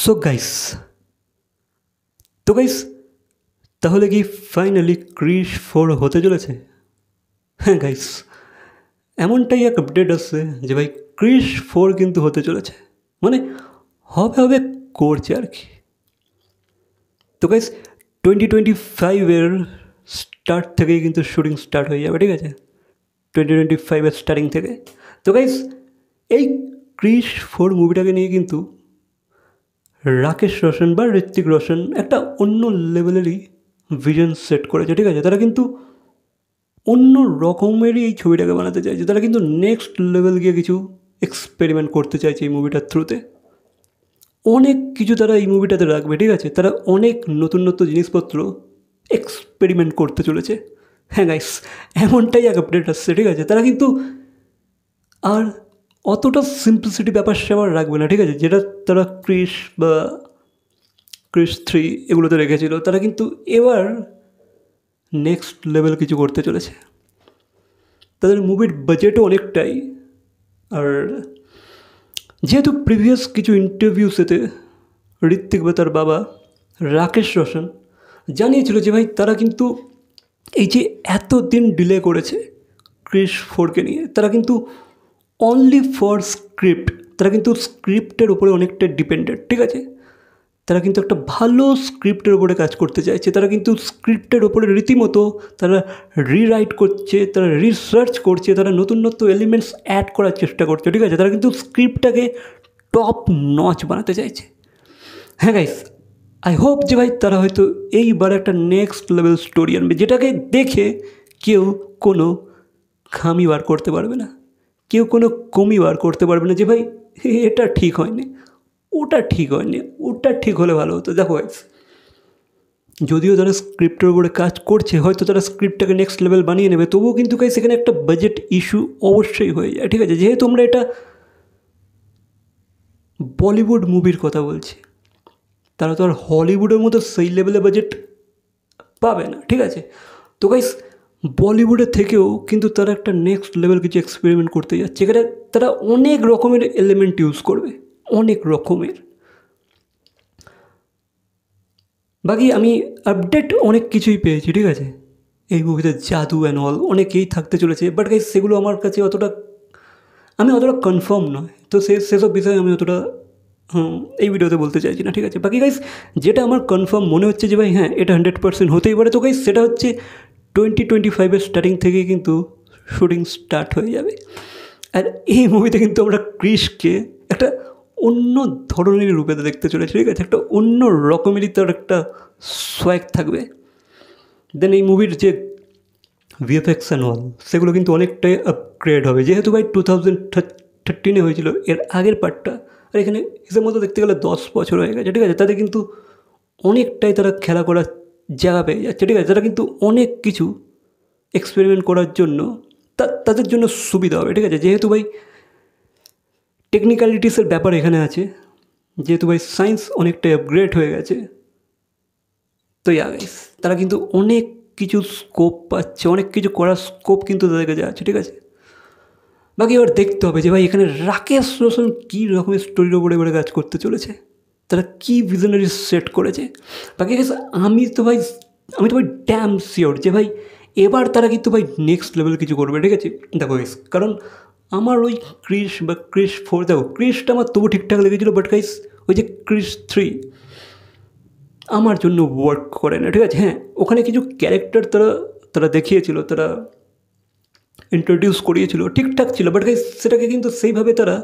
So guys, তো guys, তাহলে কি ফাইনালি ক্রিশ 4 হতে চলেছে? হ্যাঁ গাইস, এমনটাই এক আপডেট আসছে যে ভাই ক্রিশ 4 কিন্তু হতে চলেছে, মানে হবে হবে করছে আর কি। তো গাইস 2025-এর স্টার্ট থেকেই কিন্তু শুটিং স্টার্ট হয়ে যাবে, ঠিক আছে? 2025-এর স্টার্টিং থেকে। তো গাইস এই ক্রিশ 4 মুভিটাকে নিয়ে কিন্তু রাকেশ রোশন বা ঋত্বিক রোশন একটা অন্য লেভেলেরই ভিশন সেট করেছে, ঠিক আছে? তারা কিন্তু অন্য রকমেরই এই ছবিটাকে বানাতে চাইছে, তারা কিন্তু নেক্সট লেভেল গিয়ে কিছু এক্সপেরিমেন্ট করতে চাইছে এই মুভিটার থ্রুতে। অনেক কিছু তারা এই মুভিটাতে রাখবে, ঠিক আছে? তারা অনেক নতুন নতুন জিনিসপত্র এক্সপেরিমেন্ট করতে চলেছে। হ্যাঁ গাইস, এমনটাই এক আপডেট আসছে, ঠিক আছে? তারা কিন্তু আর অতটা সিম্পলিসিটি ব্যাপার স্যাপার রাখবে না, ঠিক আছে? যেটা তারা ক্রিশ বা ক্রিশ 3 এগুলোতে রেখেছিল, তারা কিন্তু এবার নেক্সট লেভেল কিছু করতে চলেছে। তাদের মুভির বাজেটও অনেকটাই। আর যেহেতু প্রিভিয়াস কিছু ইন্টারভিউসেতে ঋত্বিক বা তার বাবা রাকেশ রোশন জানিয়েছিল যে ভাই তারা কিন্তু এই যে এতদিন ডিলে করেছে ক্রিশ 4কে নিয়ে, তারা কিন্তু অনলি ফর স্ক্রিপ্ট, তারা কিন্তু স্ক্রিপ্টের উপরে অনেকটা ডিপেন্ডেন্ট, ঠিক আছে? তারা কিন্তু একটা ভালো স্ক্রিপ্টের উপরে কাজ করতে চাইছে, তারা কিন্তু স্ক্রিপ্টের ওপরে রীতিমতো তারা রিরাইট করছে, তারা রিসার্চ করছে, তারা নতুন নতুন এলিমেন্টস অ্যাড করার চেষ্টা করছে, ঠিক আছে? তারা কিন্তু স্ক্রিপ্টটাকে টপ নচ বানাতে চাইছে। হ্যাঁ গাইস, আই হোপ যে ভাই তারা হয়তো এইবার একটা নেক্সট লেভেল স্টোরি আনবে, যেটাকে দেখে কেউ কোনো খামি বার করতে পারবে না, কেউ কোনো কমি বার করতে পারবে না যে ভাই এটা ঠিক হয়নি, ওটা ঠিক হয়নি, ওটা ঠিক হলে ভালো হতো। দেখো গাইস, যদিও তারা স্ক্রিপ্টের উপরে কাজ করছে, হয়তো তারা স্ক্রিপ্টটাকে নেক্সট লেভেল বানিয়ে নেবে, তবুও কিন্তু গাইস এখানে একটা বাজেট ইস্যু অবশ্যই হয়ে যায়, ঠিক আছে? যেহেতু আমরা এটা বলিউড মুভির কথা বলছি, তারা তো আর হলিউডের মতো সেই লেভেলে বাজেট পাবে না, ঠিক আছে? তো গাইস বলিউডের থেকেও কিন্তু তারা একটা নেক্সট লেভেল কিছু এক্সপেরিমেন্ট করতে যাচ্ছে, এখানে তারা অনেক রকমের এলিমেন্ট ইউজ করবে, অনেক রকমের। বাকি আমি আপডেট অনেক কিছুই পেয়েছি, ঠিক আছে? এই মুভিতে জাদু অ্যান্ড অল অনেকেই থাকতে চলেছে, বাট গাইস সেগুলো আমার কাছে অতটা কনফার্ম নয়, তো সেসব বিষয়ে আমি অতটা এই ভিডিওতে বলতে চাইছি না, ঠিক আছে? বাকি গাইস যেটা আমার কনফার্ম মনে হচ্ছে যে ভাই হ্যাঁ এটা 100% হতেই পারে, তো গাইস সেটা হচ্ছে 2025-এর স্টার্টিং থেকেই কিন্তু শুটিং স্টার্ট হয়ে যাবে। আর এই মুভিতে কিন্তু আমরা ক্রিশকে একটা অন্য ধরনের রূপে দেখতে চলেছি, ঠিক আছে? একটা অন্য রকমেরই তার একটা সোয়াগ থাকবে। দেন এই মুভির যে ভিএফএক্স অ্যান্ড অল সেগুলো কিন্তু অনেকটাই আপগ্রেড হবে, যেহেতু ভাই 2013-এ হয়েছিল এর আগের পার্টটা, আর এখানে হিসেব মতো দেখতে গেলে 10 বছর হয়ে গেছে, ঠিক আছে? তাদের কিন্তু অনেকটাই তারা খেলা করার জায়গা পেয়ে যাচ্ছে, ঠিক আছে? তারা কিন্তু অনেক কিছু এক্সপেরিমেন্ট করার জন্য তাদের জন্য সুবিধা হবে, ঠিক আছে? যেহেতু ভাই টেকনিক্যালিটিসের ব্যাপার এখানে আছে, যেহেতু ভাই সায়েন্স অনেকটাই আপগ্রেড হয়ে গেছে, তো গাইস তারা কিন্তু অনেক কিছু স্কোপ পাচ্ছে, অনেক কিছু করার স্কোপ কিন্তু তাদের কাছে আছে, ঠিক আছে? বাকি এবার দেখতে হবে যে ভাই এখানে রাকেশ রোশন কী রকমের স্টোরির ওপরে এবারে কাজ করতে চলেছে, তারা কী ভিশনারি সেট করেছে। বাকি গেছে আমি তো ভাই ড্যাম শিওর যে ভাই এবার তারা কিন্তু ভাই নেক্সট লেভেল কিছু করবে, ঠিক আছে? দেখো গাইস, কারণ আমার ওই ক্রিশ বা ক্রিশ 4, দেখো ক্রিশটা আমার তবু ঠিকঠাক লেগেছিলো, বাট গাইস ওই যে ক্রিশ 3 আমার জন্য ওয়ার্ক করে না, ঠিক আছে? হ্যাঁ, ওখানে কিছু ক্যারেক্টার তারা দেখিয়েছিল, তারা ইন্ট্রোডিউস করিয়েছিল, ঠিকঠাক ছিল, বাট গাইস সেটাকে কিন্তু সেইভাবে তারা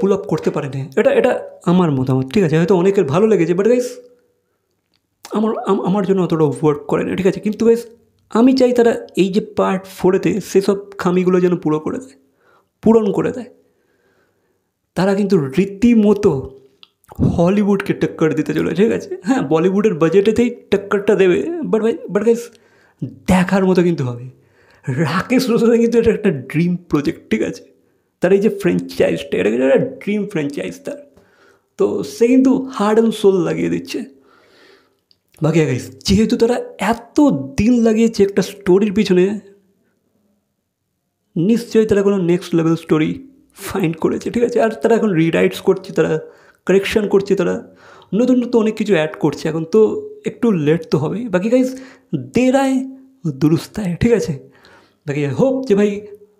পুল আপ করতে পারেনি। এটা আমার মতামত, ঠিক আছে? হয়তো অনেকের ভালো লেগেছে, বাট গাইস আমার জন্য অতটা ওয়ার্ক করে না, ঠিক আছে? কিন্তু গাইস আমি চাই তারা এই যে পার্ট 4-এতে সেসব খামিগুলো যেন পূরণ করে দেয়। তারা কিন্তু রীতিমতো হলিউডকে টক্কর দিতে চলেছে, ঠিক আছে? হ্যাঁ, বলিউডের বাজেটেতেই টক্করটা দেবে, বাট গাইস দেখার মতো কিন্তু হবে। রাকেশ রোশনের কিন্তু এটা একটা ড্রিম প্রজেক্ট, ঠিক আছে? তার এই যে ফ্র্যাঞ্চাইজটা, এটা কিন্তু একটা ড্রিম ফ্র্যাঞ্চাইজ তার, তো সে কিন্তু হার্ট অ্যান্ড সোল লাগিয়ে দিচ্ছে। বাকি গাইস যেহেতু তারা এত দিন লাগিয়েছে একটা স্টোরির পিছনে, নিশ্চয়ই তারা কোনো নেক্সট লেভেল স্টোরি ফাইন্ড করেছে, ঠিক আছে। আর তারা এখন রিরাইটস করছে, তারা কারেকশান করছে, তারা নতুন নতুন অনেক কিছু অ্যাড করছে। এখন তো একটু লেট তো হবে। বাকি গাইজ দের আয় দুরুস্ত আয়, ঠিক আছে। বাকি আই হোপ যে ভাই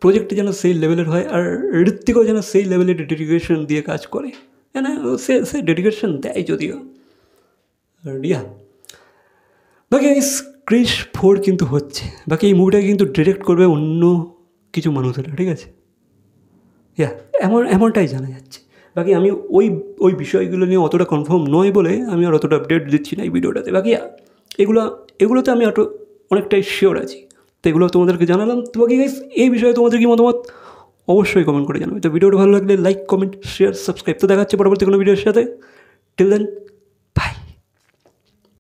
প্রজেক্টটা যেন সেই লেভেলের হয়, আর ঋত্বিকও যেন সেই লেভেলের ডেডিকেশন দিয়ে কাজ করে। হ্যাঁ না, সে ডেডিকেশন দেয় যদিও। আর বাকি ক্রিশ 4 কিন্তু হচ্ছে। বাকি এই মুভিটাকে কিন্তু ডিরেক্ট করবে অন্য কিছু মানুষেরা, ঠিক আছে। এমনটাই জানা যাচ্ছে। বাকি আমি ওই বিষয়গুলো নিয়ে অতটা কনফার্ম নয় বলে আমি আর অতটা আপডেট দিচ্ছি না এই ভিডিওটাতে। বাকি এগুলোতে আমি অনেকটাই শিওর আছি, তো এগুলো তোমাদেরকে জানালাম। তো বাকি গাইস এই বিষয়ে তোমাদের কি মতামত অবশ্যই কমেন্ট করে জানাবে। তো ভিডিওটা ভালো লাগলে লাইক, কমেন্ট, শেয়ার, সাবস্ক্রাইব। তো দেখা হচ্ছে পরবর্তী কোনো ভিডিওর সাথে। Till then